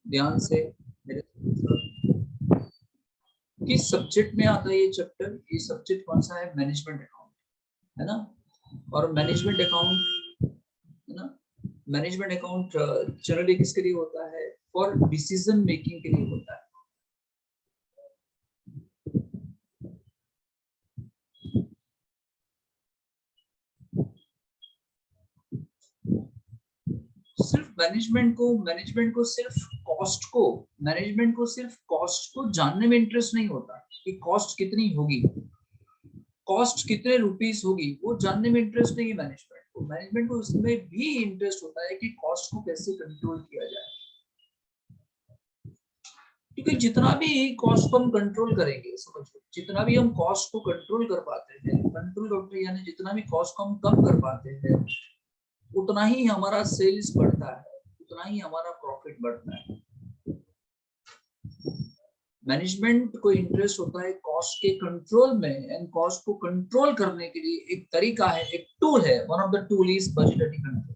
ध्यान से मेरे किस सब्जेक्ट में आता है ये चैप्टर? ये सब्जेक्ट कौन सा है? मैनेजमेंट अकाउंट, है ना। और मैनेजमेंट अकाउंट, है ना, मैनेजमेंट अकाउंट जनरली किसके लिए होता है? फॉर डिसीजन मेकिंग के लिए होता है। सिर्फ मैनेजमेंट को सिर्फ कॉस्ट को जानने में इंटरेस्ट नहीं होता कि कॉस्ट कितनी होगी, कॉस्ट कितने रुपीस होगी, वो जानने में इंटरेस्ट नहीं है मैनेजमेंट को उसमें भी इंटरेस्ट होता है कि कॉस्ट को कैसे कंट्रोल किया जाए। क्योंकि जितना भी कॉस्ट को हम कंट्रोल करेंगे, समझो, जितना भी हम कॉस्ट को कंट्रोल कर पाते हैं, कंट्रोल करते यानी जितना भी कॉस्ट को हम कम कर पाते हैं, उतना ही हमारा सेल्स बढ़ता है, उतना ही हमारा प्रॉफिट बढ़ता है। मैनेजमेंट को इंटरेस्ट होता है कॉस्ट के कंट्रोल में, एंड कॉस्ट को कंट्रोल करने के लिए एक तरीका है, एक टूल है, one of the tool is budgetary control.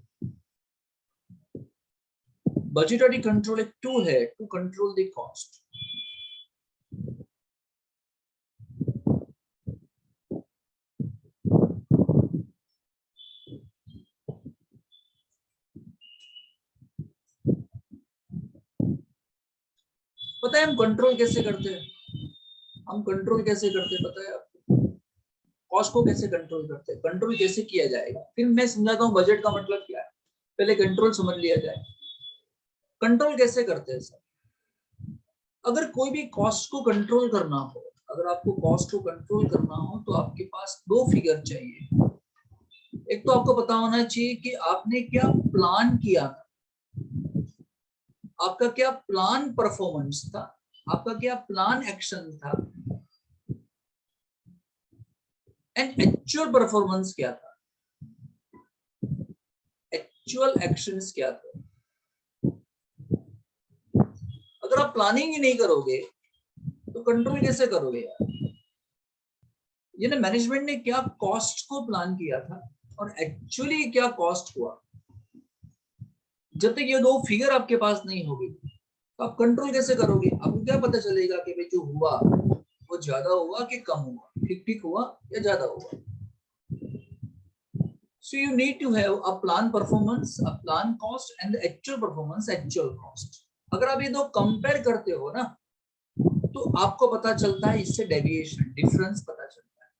Budgetary control एक टूल है टू कंट्रोल द कॉस्ट। पता है हम कंट्रोल कैसे करते हैं? पता है आपको कॉस्ट को कैसे कंट्रोल करते हैं? कंट्रोल कैसे किया जाएगा, फिर मैं समझाता हूँ बजट का मतलब क्या है। पहले कंट्रोल समझ लिया जाए। कंट्रोल कैसे करते हैं सर? अगर कोई भी कॉस्ट को कंट्रोल करना हो, अगर आपको कॉस्ट को कंट्रोल करना हो तो आपके पास दो फिगर चाहिए। एक तो आपको पता होना चाहिए कि आपने क्या प्लान किया था, आपका क्या प्लान परफॉर्मेंस था, आपका क्या प्लान एक्शन था, एंड एक्चुअल परफॉर्मेंस क्या था, एक्चुअल एक्शंस क्या थे। अगर आप प्लानिंग ही नहीं करोगे तो कंट्रोल कैसे करोगे यार? ये ना, मैनेजमेंट ने क्या कॉस्ट को प्लान किया था और एक्चुअली क्या कॉस्ट हुआ, जब तक ये दो फिगर आपके पास नहीं होगी तो आप कंट्रोल कैसे करोगे? आपको क्या पता चलेगा कि भाई जो हुआ वो ज्यादा हुआ कि कम हुआ, ठीक ठीक हुआ या ज्यादा हुआ? So you need to have a plan performance, a plan cost and the actual performance, actual cost. अगर आप ये दो कंपेयर करते हो ना तो आपको पता चलता है, इससे डेविएशन, डिफरेंस पता चलता है।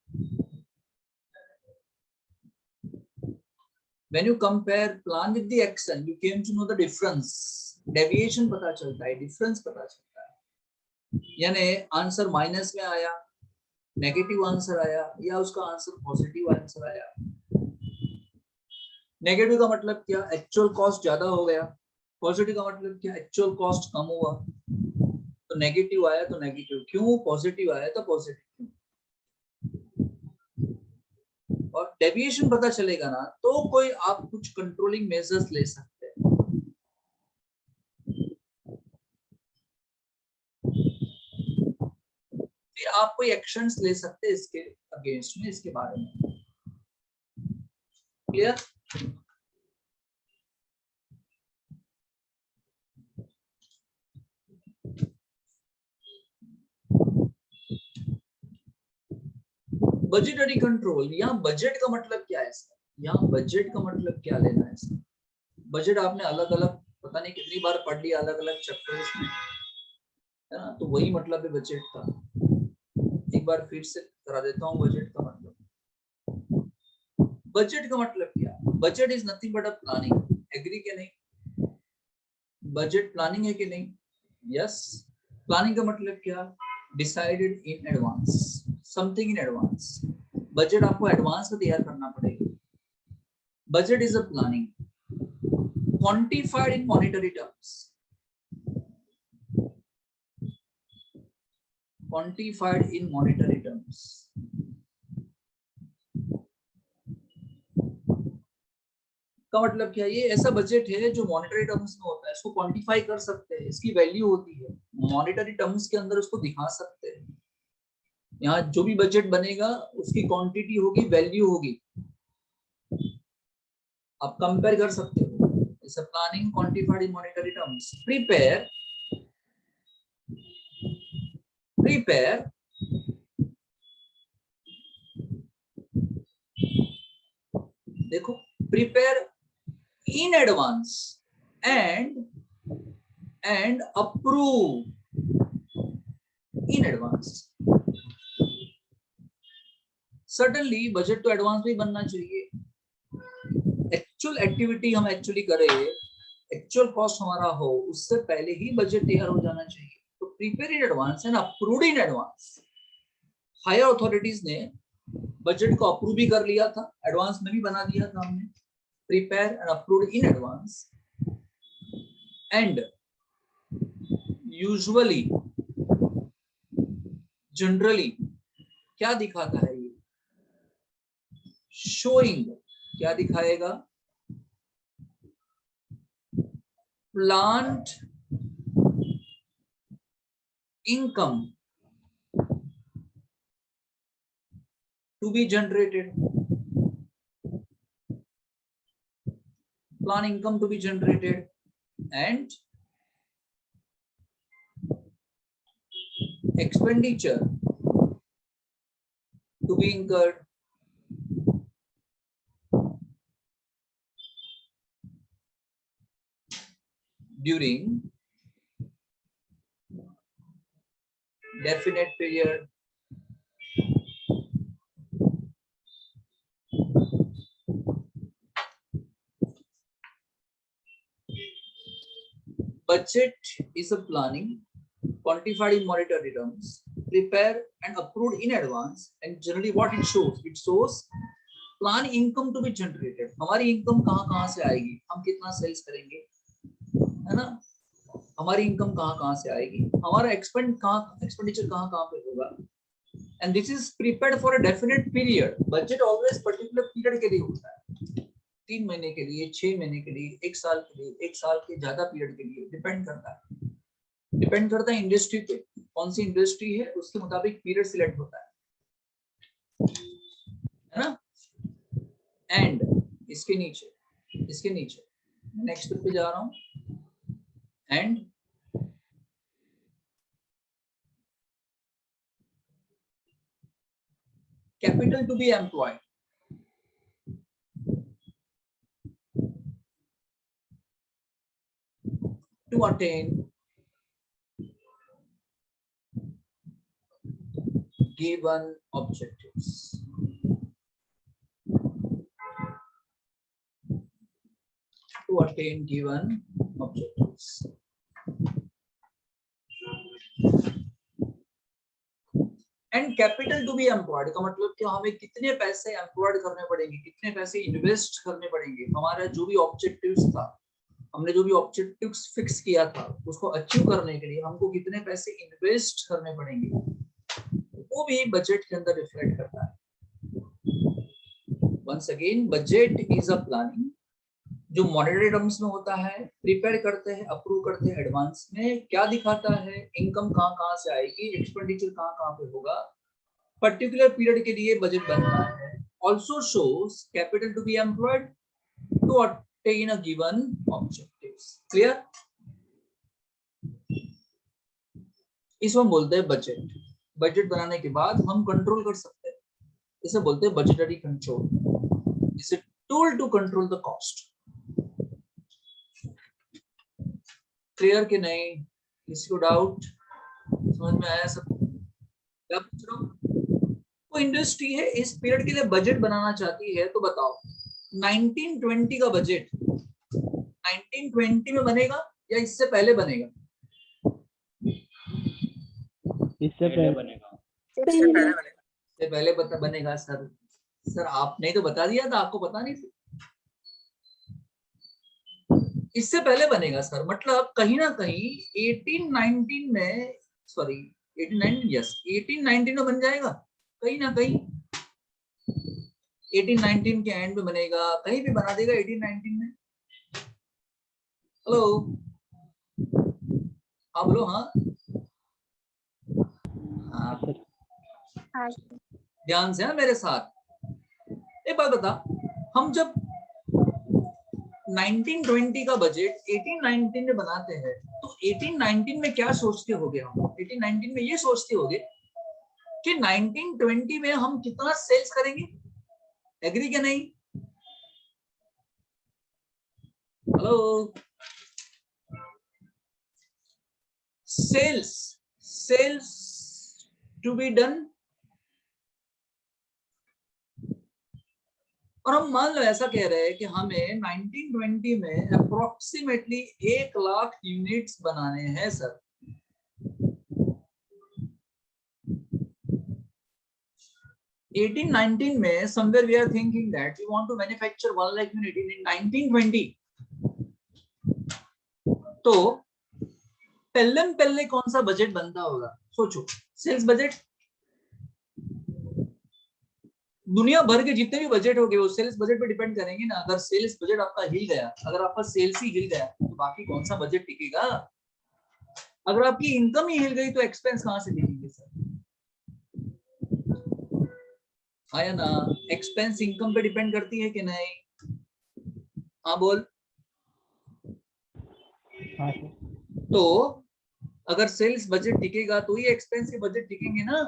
When you compare plan with the action, you came to know the difference. Deviation पता चलता है, डिफरेंस पता चलता है। यानी आंसर माइनस में आया, नेगेटिव आंसर आया, या उसका आंसर पॉजिटिव आंसर आया। नेगेटिव का मतलब क्या? एक्चुअल कॉस्ट ज्यादा हो गया। पॉजिटिव का मतलब क्या? एक्चुअल कॉस्ट कम हुआ। तो नेगेटिव आया तो नेगेटिव क्यों, पॉजिटिव आया तो पॉजिटिव क्यों। और डेविएशन पता चलेगा ना तो कोई आप कुछ कंट्रोलिंग मेजर्स ले सकते हैं। फिर आप कोई एक्शंस ले सकते हैं इसके अगेंस्ट में, इसके बारे में। क्लियर? बजटरी कंट्रोल, यहाँ बजट का मतलब क्या है सर? यहाँ बजट का मतलब क्या लेना है सर? बजट आपने अलग अलग पता नहीं कितनी बार पढ़ लिया, अलग अलग चैप्टर्स में, है ना। तो वही मतलब है बजट का। एक बार फिर से करा देता हूँ बजट का मतलब। बजट का मतलब क्या? Budget is nothing but a planning. Agree के नहीं? बजट प्लानिंग है कि नहीं? यस। प्लानिंग का मतलब क्या? Decided in advance, something in advance. Budget आपको एडवांस में तैयार करना पड़ेगा। Budget is a planning quantified in monetary terms, quantified in monetary terms। का मतलब क्या? ये ऐसा बजट है जो मॉनेटरी टर्म्स में होता है, इसको क्वांटिफाई कर सकते हैं, इसकी वैल्यू होती है, मॉनेटरी टर्म्स के अंदर उसको दिखा सकते हैं। यहाँ जो भी बजट बनेगा उसकी क्वांटिटी होगी, वैल्यू होगी, आप कंपेयर कर सकते हो। It's a planning quantified in monetary terms. Prepare prepare देखो, prepare in advance and approve in advance. Certainly budget तो एडवांस में बनना चाहिए। एक्चुअल एक्टिविटी हम एक्चुअली करें, एक्चुअल कॉस्ट हमारा हो, उससे पहले ही बजट तैयार हो जाना चाहिए। तो prepare in advance and approved in advance. Higher authorities ने बजट को अप्रूव भी कर लिया था, एडवांस में भी बना दिया था हमने। Prepare and approved in advance and usually generally क्या दिखाता है ये? शोइंग क्या दिखाएगा? Planned income to be generated, plan income to be generated and expenditure to be incurred during definite period budget is a planning quantified in monetary terms, prepared and approved in advance, and generally what it shows plan income to be generated। हमारी income कहाँ से आएगी, हम कितना sales करेंगे, है ना, हमारी इनकम कहाँ से आएगी, हमारा एक्सपेंडिचर कहाँ पे होगा। And this is prepared for a definite period. Budget always particular period के लिए होता है, 3 महीने के लिए, 6 महीने के लिए, 1 साल के लिए, 1 साल के ज्यादा पीरियड के लिए, डिपेंड करता है इंडस्ट्री पे, कौन सी इंडस्ट्री है उसके मुताबिक पीरियड सिलेक्ट होता है ना। एंड इसके नीचे नेक्स्ट पे जा रहा हूं। And capital to be employed to attain given objectives, and capital to be employed का मतलब कि हमें कितने पैसे एम्प्लॉयड करने पड़ेंगे, कितने पैसे इन्वेस्ट करने पड़ेंगे। हमारा जो भी ऑब्जेक्टिव्स था, हमने जो भी ऑब्जेक्टिव्स फिक्स किया था, उसको अचीव करने के लिए हमको कितने पैसे इन्वेस्ट करने पड़ेंगे, वो भी बजट के अंदर रिफ्लेक्ट करता है। Once again budget is a planning जो मॉनेटरी टर्म्स में होता है, प्रिपेयर करते हैं, अप्रूव करते हैं एडवांस में। क्या दिखाता है? इनकम कहाँ से आएगी, एक्सपेंडिचर कहाँ पे होगा, पर्टिकुलर पीरियड के लिए बजट बनता है। Also shows capital to be employed to attain a given objectives. Clear? इसको हम बोलते हैं बजट। बजट बनाने के बाद हम कंट्रोल कर सकते हैं, इसे बोलते हैं budgetary control. It's a tool to control the cost. Clear कि नहीं? किसी को डाउट? समझ में आया सब? क्या पूछ रहा हूँ? वो इंडस्ट्री है इस पीरियड के लिए बजट बनाना चाहती है, तो बताओ 1920 का बजट 1920 में बनेगा या इससे पहले बनेगा? इससे पहले बनेगा। इससे पहले बनेगा। सर आपने तो बता दिया था, आपको पता नहीं था? इससे पहले बनेगा सर, मतलब कहीं ना कहीं 1819 में, सॉरी 1819 में बन जाएगा, कहीं ना कहीं 1819 के एंड में बनेगा, कहीं भी बना देगा 1819 में। हेलो, हाँ बोलो। हाँ ध्यान से मेरे साथ एक बात बता, हम जब 1920 का बजट 1819 में बनाते हैं, तो 1819 में क्या सोचते होगे हम? 1819 में ये सोचते होगे कि 1920 में हम कितना सेल्स करेंगे। एग्री क्या नहीं? Hello, sales to be done, और हम मान लो ऐसा कह रहे हैं कि हमें 1920 में अप्रोक्सीमेटली 1 लाख यूनिट्स बनाने हैं सर। in 1819 में somewhere we are thinking that we want to manufacture 1 lakh unit in 1920, तो पहले कौन सा बजट बनता होगा? सोचो, सेल्स बजट। दुनिया भर के जितने भी बजट हो गए वो सेल्स बजट पे डिपेंड करेंगे ना। अगर सेल्स बजट आपका हिल गया, अगर आपका सेल्स ही हिल गया तो बाकी कौन सा बजट टिकेगा? अगर आपकी इनकम ही हिल गई तो एक्सपेंस कहां से दिखेंगे सर? आया ना? एक्सपेंस इनकम पे डिपेंड करती है कि नहीं? हाँ बोल। हाँ तो अगर सेल्स बजट टिकेगा तो ही एक्सपेंस के बजट टिकेंगे ना।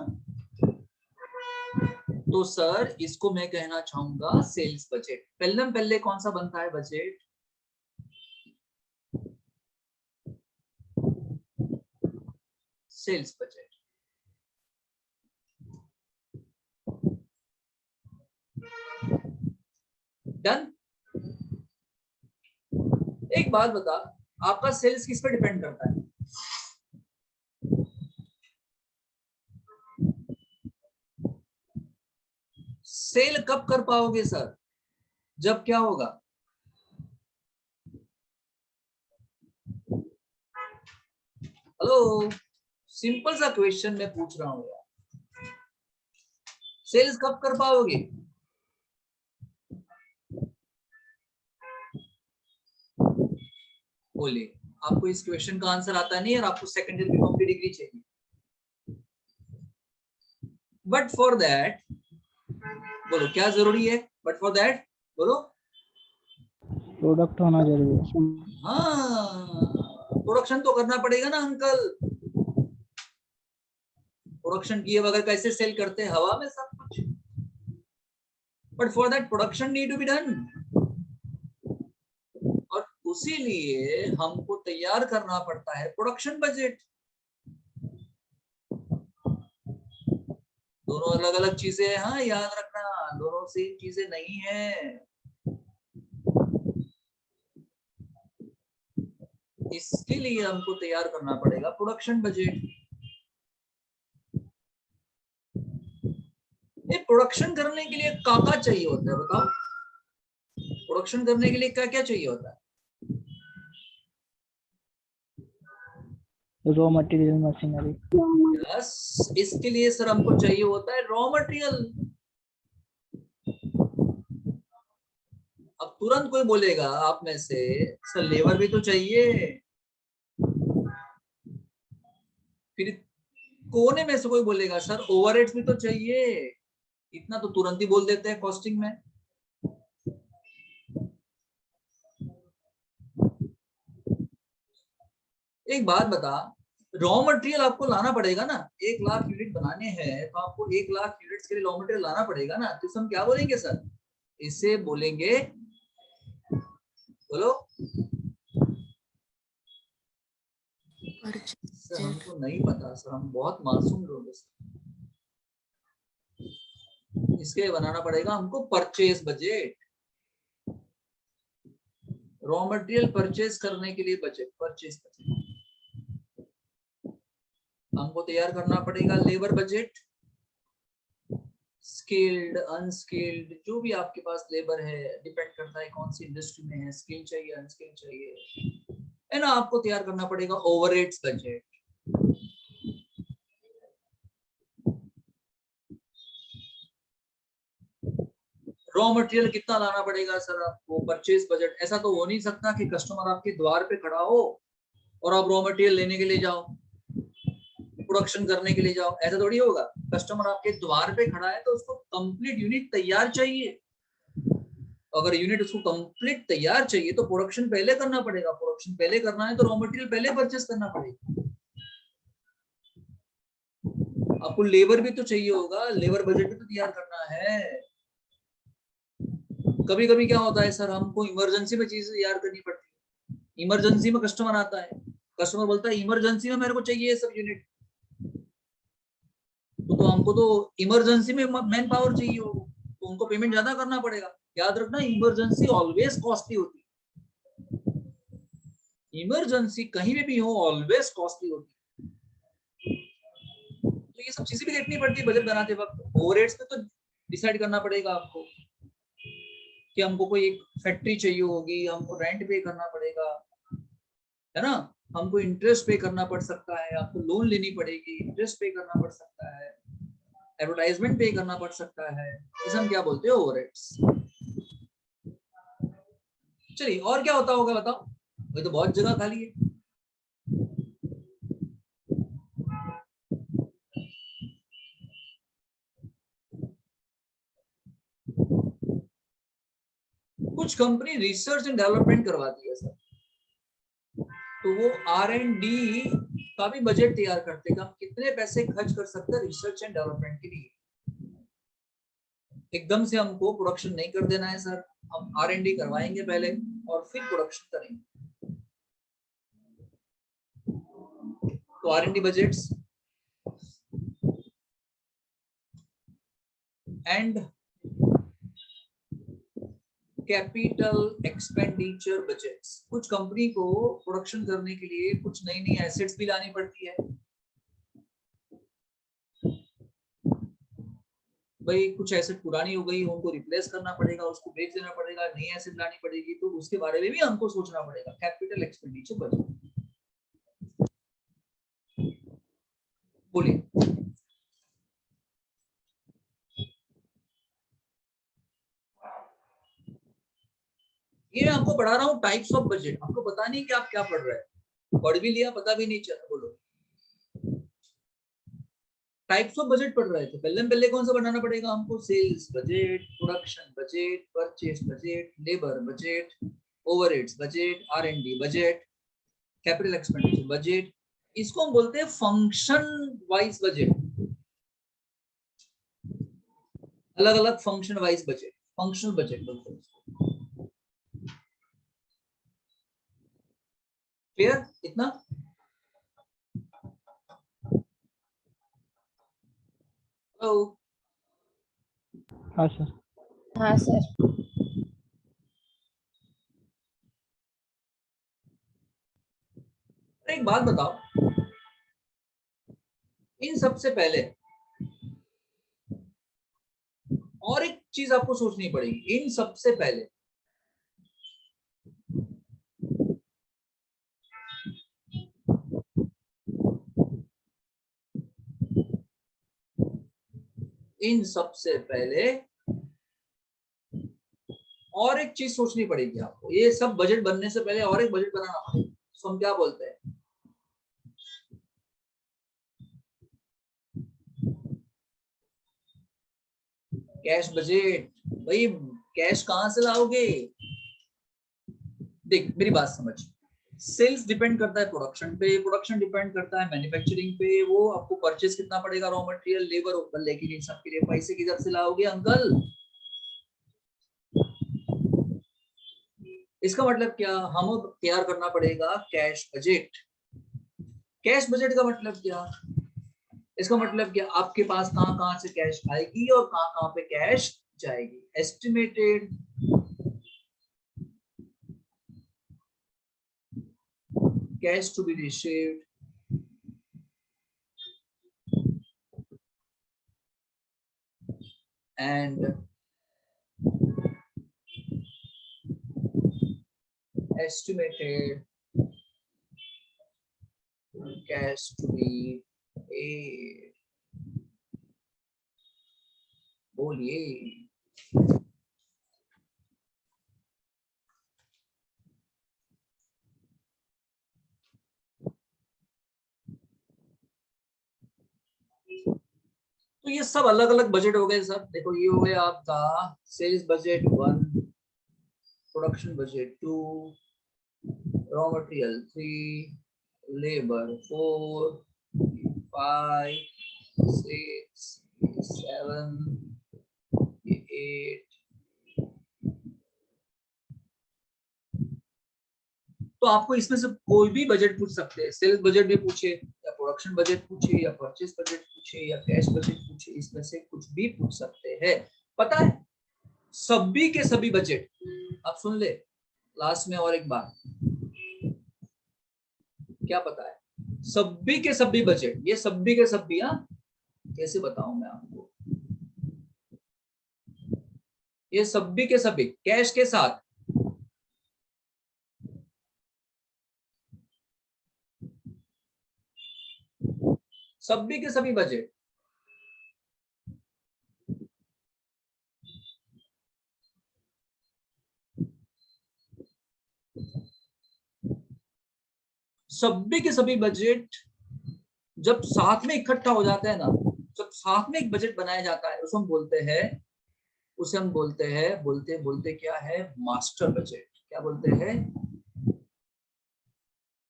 तो सर इसको मैं कहना चाहूंगा सेल्स बजट। पहले कौन सा बनता है बजट? Sales budget. डन। एक बात बता, आपका सेल्स किस पे डिपेंड करता है? सेल कब कर पाओगे सर? जब क्या होगा? हेलो, सिंपल सा क्वेश्चन मैं पूछ रहा हूं यार। सेल्स कब कर पाओगे? बोलिए, आपको इस क्वेश्चन का आंसर आता नहीं और आपको सेकंड ईयर बीकॉम की डिग्री चाहिए। बट फॉर दैट, बोलो क्या जरूरी है? बट फॉर दैट बोलो। प्रोडक्ट होना जरूरी है। हाँ, प्रोडक्शन तो करना पड़ेगा ना अंकल। प्रोडक्शन किए बगैर कैसे सेल करते हैं? हवा में सब कुछ। But for that production need to be done, और उसी लिए हमको तैयार करना पड़ता है प्रोडक्शन बजट। दोनों अलग अलग चीजें हैं, हाँ याद रखना, दोनों सेम चीजें नहीं है। इसके लिए हमको तैयार करना पड़ेगा प्रोडक्शन बजट। ये प्रोडक्शन करने के लिए क्या चाहिए होता है बताओ? प्रोडक्शन करने के लिए क्या क्या चाहिए होता है? Raw material, machinery. यस, इसके लिए सर हमको चाहिए होता है रॉ मटेरियल। अब तुरंत कोई बोलेगा आप में से, सर लेबर भी तो चाहिए। फिर कोने में से कोई बोलेगा सर ओवरहेड्स भी तो चाहिए। इतना तो तुरंत ही बोल देते हैं कॉस्टिंग में। एक बात बता, रॉ मटेरियल आपको लाना पड़ेगा ना। 1 लाख यूनिट बनाने हैं तो आपको 1 लाख यूनिट्स के लिए रॉ मटेरियल लाना पड़ेगा ना। तो हम क्या बोलेंगे सर? इसे बोलेंगे, बोलो सर। हमको नहीं पता सर, हम बहुत मासूम लोग हैं। इसके लिए बनाना पड़ेगा हमको purchase budget. Raw material purchase करने के लिए बजट, परचेज बजट। हमको तैयार करना पड़ेगा लेबर बजट। स्किल्ड, अनस्किल्ड, जो भी आपके पास लेबर है, डिपेंड करता है कौन सी इंडस्ट्री में है, स्किल चाहिए अनस्किल चाहिए, है ना। आपको तैयार करना पड़ेगा ओवरहेड्स बजट। रॉ मटेरियल कितना लाना पड़ेगा सर आपको? Purchase budget. ऐसा तो हो नहीं सकता कि कस्टमर आपके द्वार पे खड़ा हो और आप रॉ मटेरियल लेने के लिए जाओ, प्रोडक्शन करने के लिए जाओ। ऐसा थोड़ी होगा। कस्टमर आपके द्वार पे खड़ा है तो उसको कंप्लीट यूनिट तैयार चाहिए। अगर यूनिट उसको कंप्लीट तैयार चाहिए तो प्रोडक्शन पहले करना पड़ेगा, प्रोडक्शन पहले करना है तो रॉ मटेरियल पहले परचेस करना पड़ेगा। आपको लेबर भी तो चाहिए होगा, लेबर बजट भी तो तैयार करना है। कभी कभी क्या होता है सर, हमको इमरजेंसी में चीजें तैयार करनी पड़ती है। इमरजेंसी में कस्टमर आता है, कस्टमर बोलता है इमरजेंसी में मेरे को चाहिए ये सब यूनिट, तो हमको तो इमरजेंसी में मैन पावर चाहिए हो, तो उनको पेमेंट ज्यादा करना पड़ेगा। याद रखना, इमरजेंसी ऑलवेज कॉस्टली होती है। इमरजेंसी कहीं पे भी हो ऑलवेज कॉस्टली होती है। तो ये सब चीजें भी देखनी पड़ती है बजट बनाते वक्त। ओवरहेड्स पे तो डिसाइड करना पड़ेगा आपको कि हमको कोई एक फैक्ट्री चाहिए होगी, हमको रेंट पे करना पड़ेगा, है ना, हमको इंटरेस्ट पे करना पड़ सकता है, आपको लोन लेनी पड़ेगी, इंटरेस्ट पे करना पड़ सकता है, एडवर्टाइजमेंट पे करना पड़ सकता है, इसे हम क्या बोलते हैं, ओवरहेड्स। चलिए और क्या होता होगा बताओ, वही तो बहुत जगह खाली है। कुछ कंपनी रिसर्च एंड डेवलपमेंट करवाती है सर, तो वो R&D का भी बजट तैयार करते हैं, हम कितने पैसे खर्च कर सकते हैं रिसर्च एंड डेवलपमेंट के लिए। एकदम से हमको प्रोडक्शन नहीं कर देना है सर, हम R&D करवाएंगे पहले और फिर प्रोडक्शन करेंगे। तो R&D budgets and capital expenditure budgets. कुछ कंपनी को प्रोडक्शन करने के लिए कुछ नई नई एसेट्स भी लानी पड़ती है भाई, कुछ एसेट पुरानी हो गई, उनको रिप्लेस करना पड़ेगा, उसको बेच देना पड़ेगा, नई एसेट लानी पड़ेगी, तो उसके बारे में भी हमको सोचना पड़ेगा। Capital expenditure budget. बोलिए। ये मैं आपको पढ़ा रहा हूँ टाइप्स ऑफ बजट, आपको पता नहीं कि आप क्या पढ़ रहे हैं, पढ़ भी लिया पता भी नहीं चला। बोलो, टाइप्स ऑफ बजट पढ़ रहे थे, पहले कौन सा बनाना पड़ेगा हमको, sales budget, production budget, purchase budget, labour budget, overheads budget, R&D budget, capital expenditure budget. इसको हम बोलते हैं फंक्शन वाइज बजट, अलग अलग function wise budget, functional budget बोलते हैं इसको। क्लियर इतना? हेलो, हाँ सर। हाँ सर। एक बात बताओ, इन सबसे पहले और एक चीज आपको सोचनी पड़ेगी, इन सबसे पहले इन सबसे पहले और एक चीज सोचनी पड़ेगी आपको। ये सब बजट बनने से पहले और एक बजट बनाना पड़ेगा, तो हम क्या बोलते हैं, कैश बजट। भाई कैश कहां से लाओगे? देख मेरी बात समझ, सेल्स डिपेंड करता है प्रोडक्शन पे, प्रोडक्शन डिपेंड करता है मैन्युफैक्चरिंग पे, वो आपको परचेस कितना पड़ेगा, रॉ मटेरियल, लेबर ऊपर, लेकिन इन सब के लिए पैसे किधर से लाओगे अंकल? इसका मतलब क्या, हम तैयार करना पड़ेगा कैश बजट। कैश बजट का मतलब क्या, इसका मतलब क्या, आपके पास कहां कहां से कैश आएगी और कहां कहां पे कैश जाएगी, estimated cash to be received and estimated cash to be paid। बोलिए। तो ये सब अलग अलग बजट हो गए सर। देखो ये हो गया आपका sales budget 1, production budget 2, raw material 3, labour 4, 5, 6, 7, 8। तो आपको इसमें से कोई भी बजट पूछ सकते हैं, सेल्स बजट भी पूछे या प्रोडक्शन बजट पूछे या परचेज बजट पूछे या कैश बजट पूछे, इसमें से कुछ भी पूछ सकते हैं। पता है सभी के सभी बजट आप सुन ले। लास्ट में और एक बात, क्या पता है सभी के सभी बजट, ये सभी के सभी, हाँ कैसे बताऊं मैं आपको, ये सभी के सभी कैश के साथ सभी के सभी बजट सभी के सभी बजट जब साथ में इकट्ठा हो जाता है ना, जब साथ में एक बजट बनाया जाता है उसे हम बोलते हैं, उसे हम बोलते हैं, बोलते बोलते क्या है, मास्टर बजट। क्या बोलते हैं?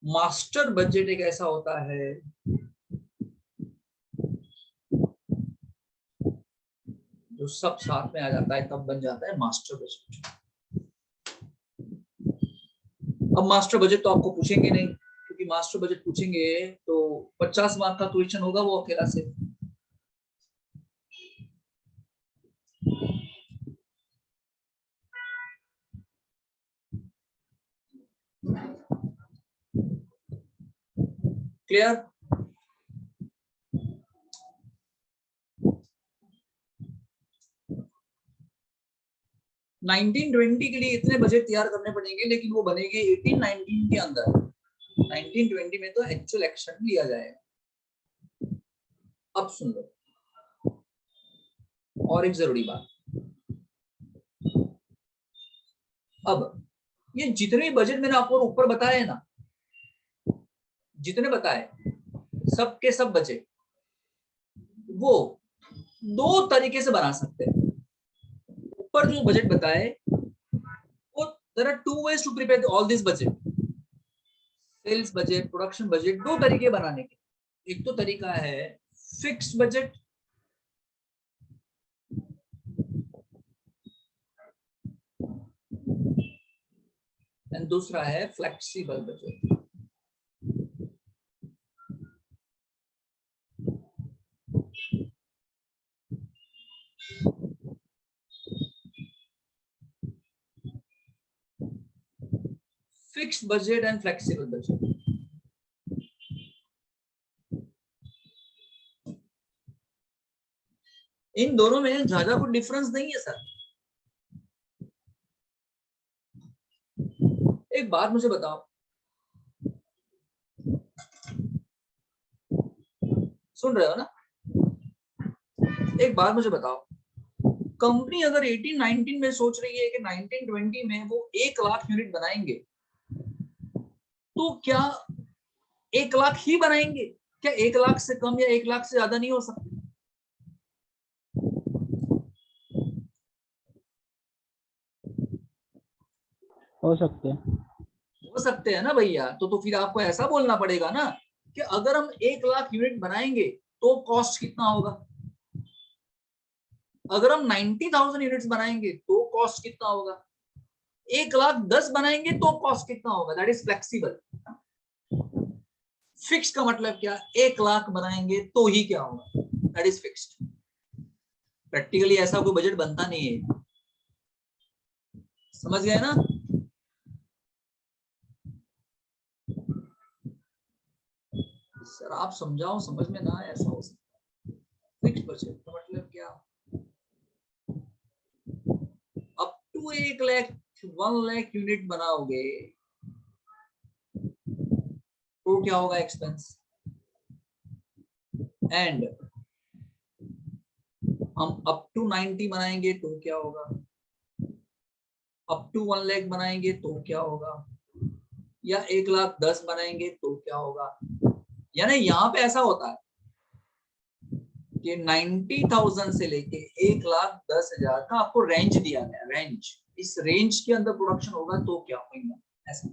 मास्टर बजट एक ऐसा होता है जो सब साथ में आ जाता है, तब बन जाता है मास्टर बजट। अब मास्टर बजट तो आपको पूछेंगे नहीं, क्योंकि मास्टर बजट पूछेंगे तो 50 मार्क का क्वेश्चन होगा वो अकेला से। क्लियर? नाइनटीन ट्वेंटी के लिए इतने बजट तैयार करने पड़ेंगे, लेकिन वो बनेंगे 18-19 के अंदर। 1920 में तो एक्चुअल एक्शन लिया जाएगा। अब सुन लो और एक जरूरी बात, अब ये जितने बजट मैंने आपको ऊपर बताए ना, जितने बताए सबके सब बजट वो दो तरीके से बना सकते हैं। ऊपर जो बजट बताए वो there are two ways to prepare all this budget, sales budget, production budget, दो तरीके बनाने के। एक तो तरीका है फिक्स्ड बजट, एंड दूसरा है flexible budget. Fixed budget and flexible budget, इन दोनों में ज्यादा कुछ डिफरेंस नहीं है सर। एक बात मुझे बताओ, सुन रहे हो ना? एक बात मुझे बताओ, कंपनी अगर 18-19 में सोच रही है कि 1920 में वो 1 लाख यूनिट बनाएंगे, तो क्या 1 लाख ही बनाएंगे? क्या 1 लाख से कम या 1 लाख से ज्यादा नहीं हो सकते? हो सकते हैं। हो सकते हैं ना भैया। तो फिर आपको ऐसा बोलना पड़ेगा ना कि अगर हम 1 लाख यूनिट बनाएंगे तो कॉस्ट कितना होगा, अगर हम 90,000 यूनिट्स बनाएंगे तो कॉस्ट कितना होगा, 1,10,000 बनाएंगे तो कॉस्ट कितना होगा। That is flexible. फिक्स का मतलब क्या, 1 लाख बनाएंगे तो ही क्या होगा, दैट इज फिक्स्ड। प्रैक्टिकली ऐसा कोई बजट बनता नहीं है, समझ गए ना? सर आप समझाओ, समझ में ना आए, ऐसा हो सकता है। फिक्स बजट का मतलब क्या, up to 1 lakh 1 lakh unit बनाओगे तो क्या होगा एक्सपेंस, एंड हम अप टू 90 बनाएंगे तो क्या होगा, अप टू 1 लाख बनाएंगे तो क्या होगा, या 1,10,000 बनाएंगे तो क्या होगा। यानी यहाँ पे ऐसा होता है, कि 90,000 से लेके 1,10,000 का आपको रेंज दिया गया, रेंज, इस रेंज के अंदर प्रोडक्शन होगा तो क्या होगा, ऐसा।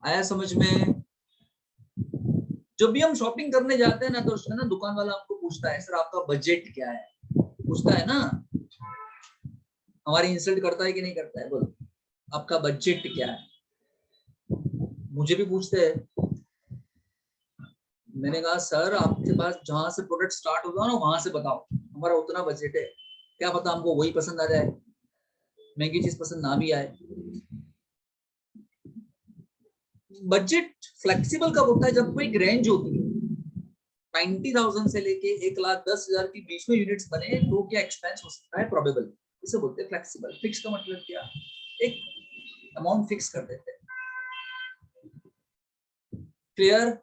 आया समझ में? जब भी हम शॉपिंग करने जाते हैं ना, तो उसमें ना दुकान वाला आपको पूछता है, सर आपका बजट क्या है, पूछता है ना, हमारी इंसल्ट करता है कि नहीं करता है, बोलो आपका बजट क्या है। मुझे भी पूछते हैं, मैंने कहा सर आपके पास जहां से प्रोडक्ट स्टार्ट होगा ना वहां से बताओ, हमारा उतना बजट है, क्या पता हमको वही पसंद आ जाए, महंगी चीज पसंद ना भी आए। बजट फ्लेक्सिबल कब होता है, जब कोई रेंज होती है, 90,000 से लेके 1,10,000 के बीच में यूनिट्स बने तो क्या एक्सपेंस हो सकता है, प्रोबेबल, इसे बोलते हैं फ्लेक्सिबल। फिक्स का मतलब क्या, एक अमाउंट फिक्स कर देते हैं। क्लियर?